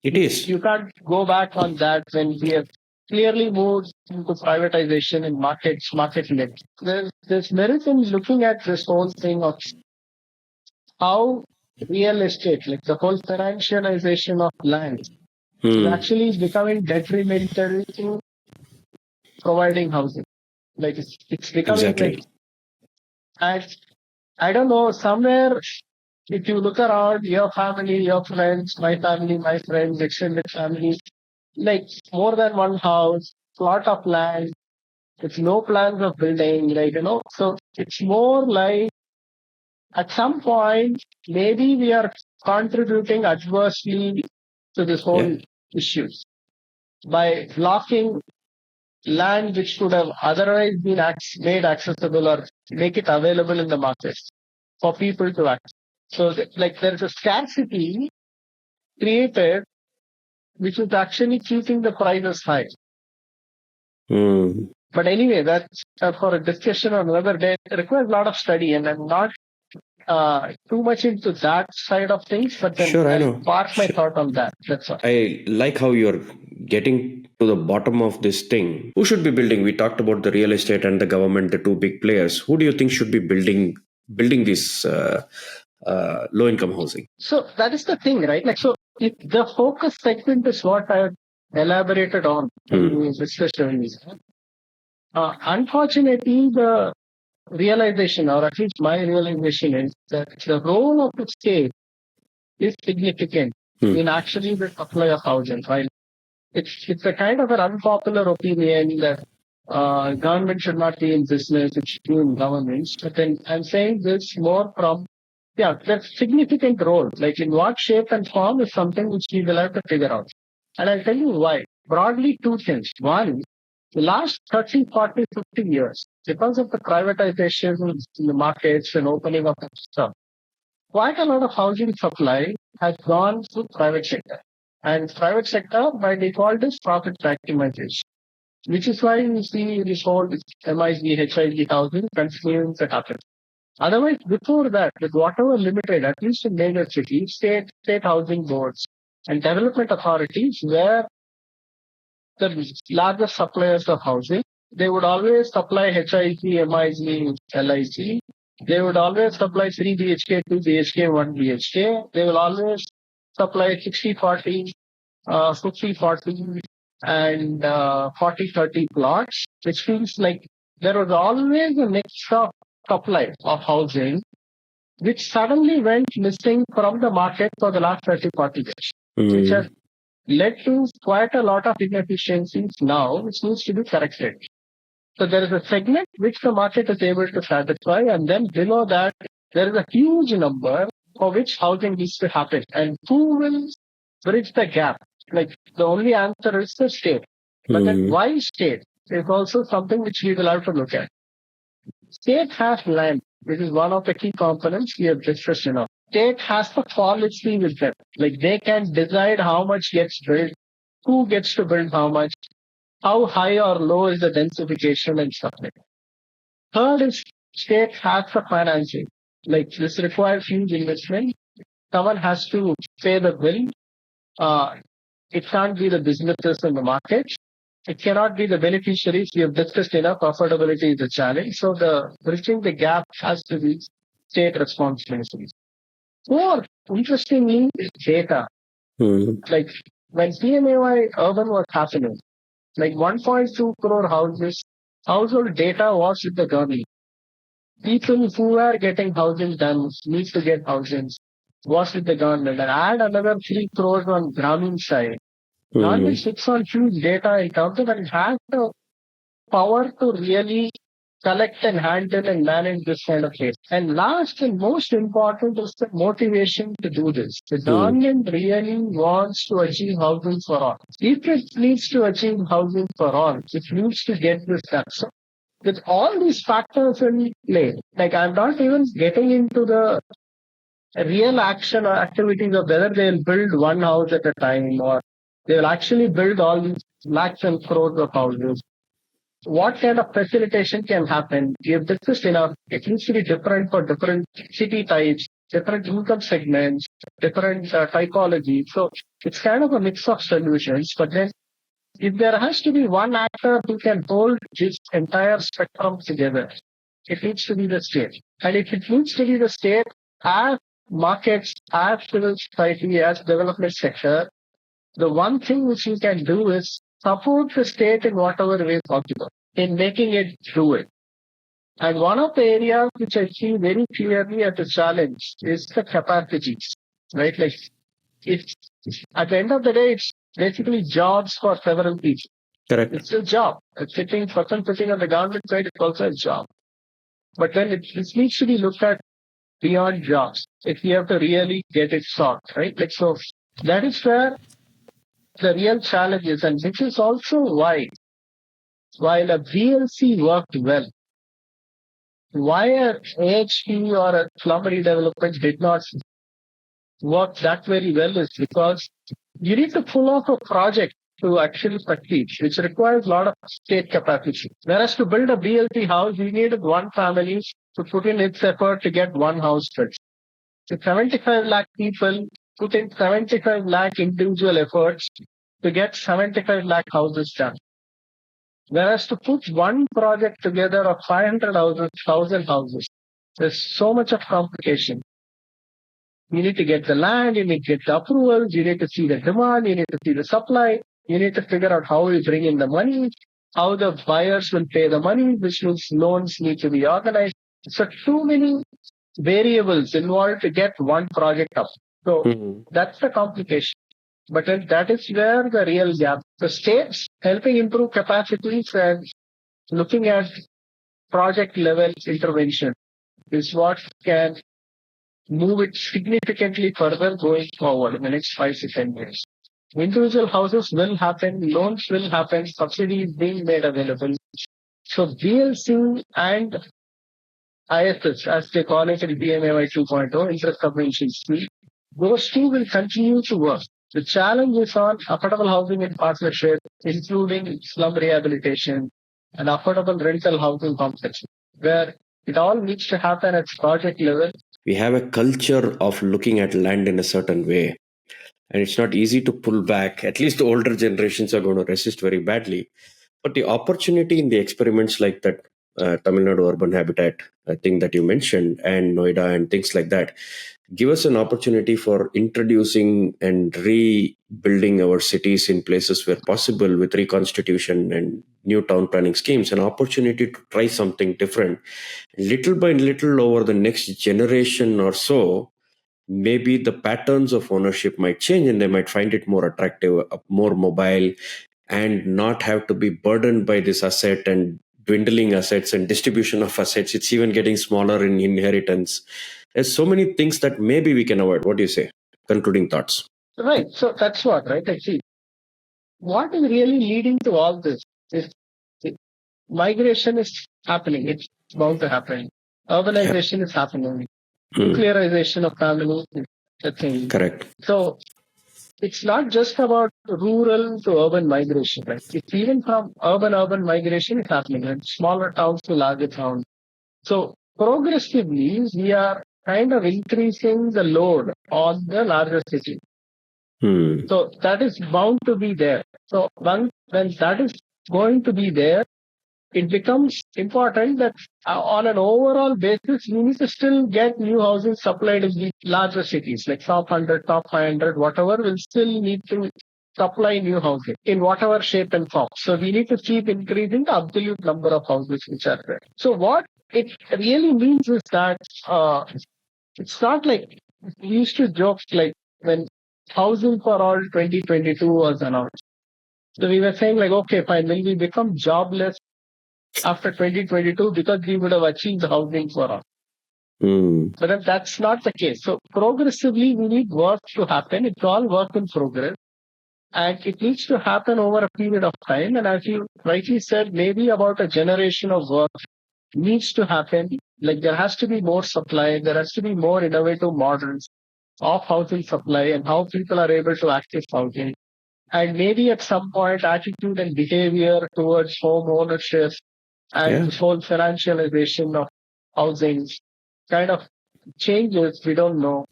It is. You can't go back on that when we have clearly moved into privatization and market led. There's merit in looking at this whole thing of how real estate, like the whole financialization of land, is actually becoming detrimental to providing housing. Like it's becoming Exactly. like, and I don't know, somewhere if you look around your family, your friends, my family, my friends, extended family, like more than one house, plot of land, with no plans of building, like, so it's more like at some point, maybe we are contributing adversely to this whole issue by blocking land which could have otherwise been made accessible or make it available in the market for people to access. So like there's a scarcity created which is actually keeping the prices high. But anyway, that's for a discussion on another day. It requires a lot of study, and I'm not too much into that side of things, but then Sure, I know. Park my thought on that. That's all. I like how you're getting to the bottom of this thing. Who should be building? We talked about the real estate and the government, the two big players. Who do you think should be building this low-income housing? So that is the thing, right? Like, so if the focus segment is what I elaborated on in the discussion, unfortunately, the realization, or at least my realization, is that the role of the state is significant in actually the supply of housing. Right? It's a kind of an unpopular opinion that government should not be in business, it should be in governments. But then I'm saying this more from, that's significant role. Like in what shape and form is something which we will have to figure out. And I'll tell you why. Broadly, two things. One, the last 30, 40, 50 years, because of the privatization in the markets and opening up of stuff, quite a lot of housing supply has gone to private sector. And private sector, by default, is profit maximization, which is why you see this whole MIG, HIG housing continuing to happen. Otherwise, before that, with whatever limited, at least in major cities, state housing boards and development authorities were the largest suppliers of housing. They would always supply HIG, MIG, LIG. They would always supply 3 BHK, 2 BHK, 1 BHK. They will always supply 60-40, 50-40, and 40-30 plots, which means like there was always a mix of supply of housing, which suddenly went missing from the market for the last 30-40 years, which has led to quite a lot of inefficiencies now, which needs to be corrected. So there is a segment which the market is able to satisfy, and then below that, there is a huge number for which housing needs to happen. And who will bridge the gap? Like the only answer is the state. But then why state is also something which we will have to look at. State has land, which is one of the key components we have discussed enough. State has the policy with them. Like they can decide how much gets built, who gets to build how much, how high or low is the densification and stuff like that. Third is state has the financing. Like this requires huge investment. Someone has to pay the bill. It can't be the businesses in the market. It cannot be the beneficiaries. We have discussed enough. Affordability is a challenge. So the bridging the gap has to be state responsibilities. Fourth, interestingly, is data. Like when PMAY urban was happening, like 1.2 crore houses, household data was with the government. People who are getting housing done need to get housing was with the government. And add another 3 crores on Grameen side. Government sits on huge data in terms of and has the power to really collect and handle and manage this kind of case. And last and most important is the motivation to do this. The government really wants to achieve housing for all. If it needs to achieve housing for all, it needs to get this done. So with all these factors in play, like I'm not even getting into the real action or activities of whether they'll build one house at a time or they'll actually build all these lakhs and crores of houses. What kind of facilitation can happen? We have discussed enough. It needs to be different for different city types, different income segments, different typology. So it's kind of a mix of solutions. But then if there has to be one actor who can hold this entire spectrum together, it needs to be the state. And if it needs to be the state, as markets, as civil society, as development sector, the one thing which you can do is support the state in whatever way possible in making it do it. And one of the areas which I see very clearly as a challenge is the capacities, right? Like it's at the end of the day, it's basically jobs for several people. Correct. It's a job. Person sitting on the government side, it's also a job. But then this needs to be looked at beyond jobs if you have to really get it solved, right? Like so, that is where the real challenge is, and which is also why, while a VLC worked well, why a AHP or a slum redevelopment did not work that very well is because you need to pull off a project to actually succeed, which requires a lot of state capacity. Whereas to build a BLT house, you needed one family to put in its effort to get one house built. So 75 lakh people put in 75 lakh individual efforts to get 75 lakh houses done. Whereas to put one project together of 500 houses, 1,000 houses, there's so much of complication. You need to get the land, you need to get the approvals, you need to see the demand, you need to see the supply, you need to figure out how you bring in the money, how the buyers will pay the money, which means loans need to be organized. So too many variables involved to get one project up. So that's the complication. But then that is where the real gap. The states helping improve capacities and looking at project level intervention is what can move it significantly further going forward in the next 5 to 10 years. Individual houses will happen, loans will happen, subsidies being made available. So VLC and ISS, as they call it in PMAY 2.0, interest subvention scheme, those two will continue to work. The challenge is on affordable housing in partnership, including slum rehabilitation and affordable rental housing complexes, where it all needs to happen at project level. We have a culture of looking at land in a certain way, and it's not easy to pull back. At least the older generations are going to resist very badly. But the opportunity in the experiments like that Tamil Nadu urban habitat thing that you mentioned, and Noida and things like that, give us an opportunity for introducing and rebuilding our cities in places where possible with reconstitution and new town planning schemes, an opportunity to try something different. Little by little over the next generation or so, maybe the patterns of ownership might change and they might find it more attractive, more mobile, and not have to be burdened by this asset and dwindling assets and distribution of assets. It's even getting smaller in inheritance. There's so many things that maybe we can avoid. What do you say? Concluding thoughts. Right. So that's what, right? I see. What is really leading to all this is migration is happening. It's bound to happen. Urbanization is happening. Nuclearization of families is a thing. Correct. So it's not just about rural to urban migration, right? It's even from urban migration is happening, and smaller towns to larger towns. So progressively, we are kind of increasing the load on the larger city. So that is bound to be there. So when that is going to be there, it becomes important that on an overall basis, we need to still get new housing supplied in the larger cities, like top 100, top 500, whatever, will still need to supply new housing in whatever shape and form. So we need to keep increasing the absolute number of houses which are there. So what it really means is that it's not like we used to joke like when Housing for All 2022 was announced. So we were saying like, okay, fine, will we become jobless after 2022 because we would have achieved housing for all? But then that's not the case. So progressively, we need work to happen. It's all work in progress. And it needs to happen over a period of time. And as you rightly said, maybe about a generation of work needs to happen. Like there has to be more supply. There has to be more innovative models of housing supply and how people are able to access housing. And maybe at some point, attitude and behavior towards home ownership and this whole financialization of housing kind of changes. We don't know.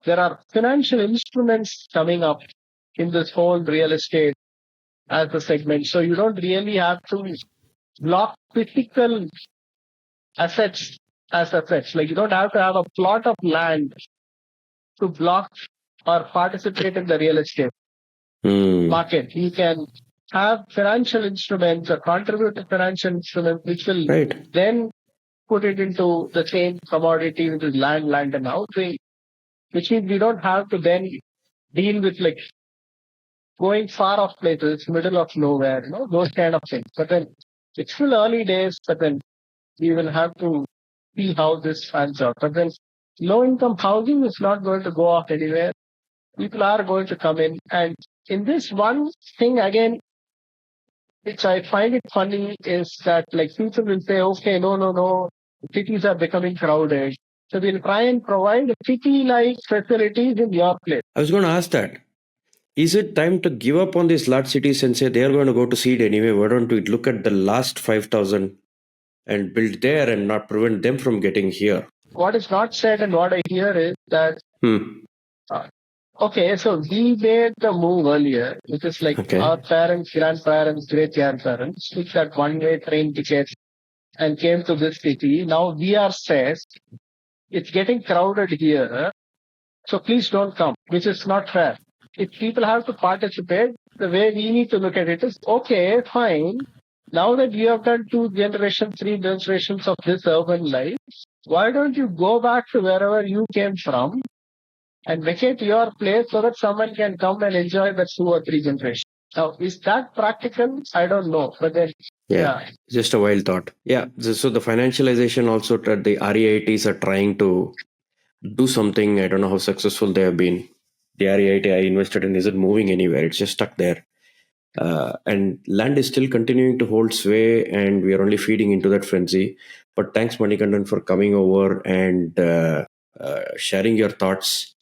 There are financial instruments coming up in this whole real estate as a segment. So you don't really have to block physical assets as assets. Like you don't have to have a plot of land to block or participate in the real estate market. You can have financial instruments or contribute to financial instruments which will then put it into the same commodity, which is land and housing, which means we don't have to then deal with like going far off places, middle of nowhere, those kind of things. But then it's still early days, but then we will have to see how this pans out. But then low income housing is not going to go off anywhere. People are going to come in. And in this one thing, again, which I find it funny is that like people will say, okay, no, cities are becoming crowded. So we'll try and provide city-like facilities in your place. I was going to ask that. Is it time to give up on these large cities and say they are going to go to seed anyway? Why don't we look at the last 5,000 and build there and not prevent them from getting here? What is not said and what I hear is that okay, so we made the move earlier, which is like our parents, grandparents, great-grandparents took that one-way train ticket and came to this city. Now we are stressed. It's getting crowded here. So please don't come, which is not fair. If people have to participate, the way we need to look at it is, okay, fine. Now that you have done 2 generations, 3 generations of this urban life, why don't you go back to wherever you came from and vacate your place so that someone can come and enjoy the 2 or 3 generations? Now, is that practical? I don't know. But then, just a wild thought. Yeah. So the financialization also, the REITs are trying to do something. I don't know how successful they have been. The REIT I invested in isn't moving anywhere. It's just stuck there. And land is still continuing to hold sway, and we are only feeding into that frenzy. But thanks, Manikandan, for coming over and sharing your thoughts,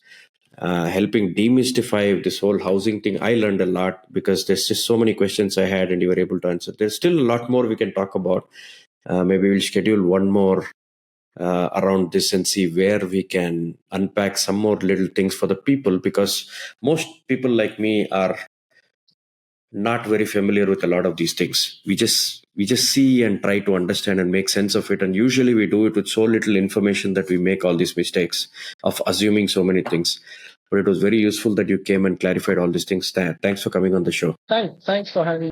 helping demystify this whole housing thing. I learned a lot because there's just so many questions I had, and you were able to answer. There's still a lot more we can talk about. Maybe we'll schedule one more around this and see where we can unpack some more little things for the people, because most people like me are not very familiar with a lot of these things. We just see and try to understand and make sense of it, and usually we do it with so little information that we make all these mistakes of assuming so many things. But it was very useful that you came and clarified all these things. Thanks for coming on the show. Thanks for having me.